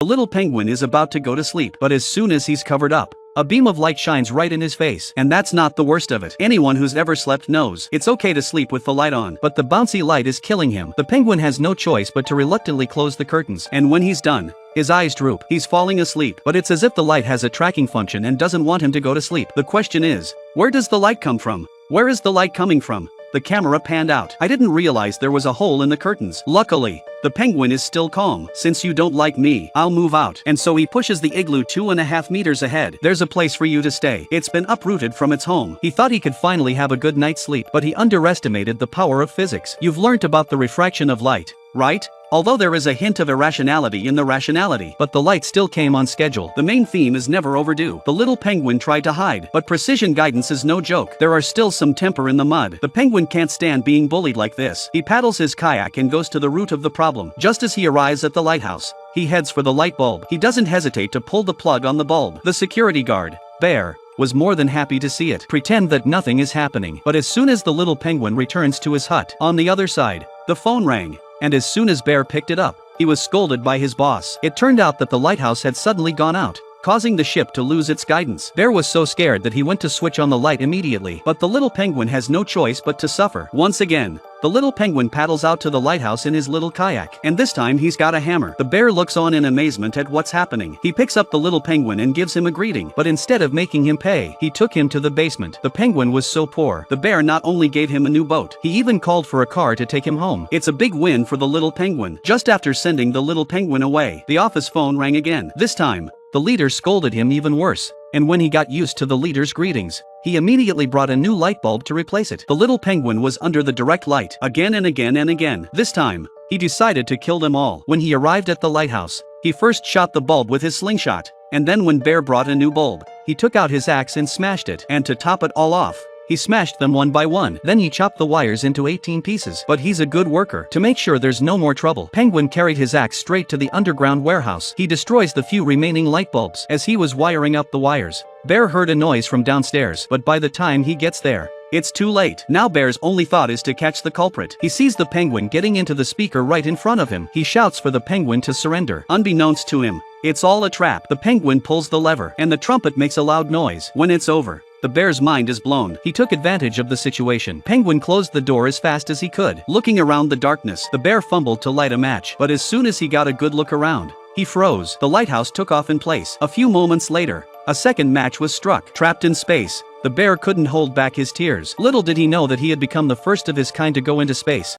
The little penguin is about to go to sleep, but as soon as he's covered up, a beam of light shines right in his face. And that's not the worst of it. Anyone who's ever slept knows it's okay to sleep with the light on, but the bouncy light is killing him. The penguin has no choice but to reluctantly close the curtains, and when he's done, his eyes droop. He's falling asleep, but it's as if the light has a tracking function and doesn't want him to go to sleep. The question is, where does the light come from? Where is the light coming from? The camera panned out. I didn't realize there was a hole in the curtains. Luckily, the penguin is still calm. Since you don't like me, I'll move out. And so he pushes the igloo 2.5 meters ahead. There's a place for you to stay. It's been uprooted from its home. He thought he could finally have a good night's sleep, but he underestimated the power of physics. You've learnt about the refraction of light, right? Although there is a hint of irrationality in the rationality, but the light still came on schedule. The main theme is never overdue. The little penguin tried to hide, but precision guidance is no joke. There are still some temper in the mud. The penguin can't stand being bullied like this. He paddles his kayak and goes to the root of the problem. Just as he arrives at the lighthouse, he heads for the light bulb. He doesn't hesitate to pull the plug on the bulb. The security guard, Bear, was more than happy to see it. Pretend that nothing is happening. But as soon as the little penguin returns to his hut, on the other side, the phone rang. And as soon as Bear picked it up, he was scolded by his boss. It turned out that the lighthouse had suddenly gone out, causing the ship to lose its guidance. Bear was so scared that he went to switch on the light immediately. But the little penguin has no choice but to suffer. Once again, the little penguin paddles out to the lighthouse in his little kayak, and this time he's got a hammer. The bear looks on in amazement at what's happening. He picks up the little penguin and gives him a greeting, but instead of making him pay, he took him to the basement. The penguin was so poor, the bear not only gave him a new boat, he even called for a car to take him home. It's a big win for the little penguin. Just after sending the little penguin away, the office phone rang again. This time, the leader scolded him even worse, and when he got used to the leader's greetings, he immediately brought a new light bulb to replace it. The little penguin was under the direct light, again and again and again. This time, he decided to kill them all. When he arrived at the lighthouse, he first shot the bulb with his slingshot, and then when Bear brought a new bulb, he took out his axe and smashed it. And to top it all off, he smashed them one by one. Then he chopped the wires into 18 pieces. But he's a good worker. To make sure there's no more trouble, Penguin carried his axe straight to the underground warehouse. He destroys the few remaining light bulbs. As he was wiring up the wires, Bear heard a noise from downstairs, but by the time he gets there, it's too late. Now Bear's only thought is to catch the culprit. He sees the penguin getting into the speaker right in front of him. He shouts for the penguin to surrender. Unbeknownst to him, it's all a trap. The penguin pulls the lever, and the trumpet makes a loud noise. When it's over, the bear's mind is blown. He took advantage of the situation. Penguin closed the door as fast as he could. Looking around the darkness, the bear fumbled to light a match, but as soon as he got a good look around, he froze. The lighthouse took off in place. A few moments later, a second match was struck. Trapped in space, the bear couldn't hold back his tears. Little did he know that he had become the first of his kind to go into space.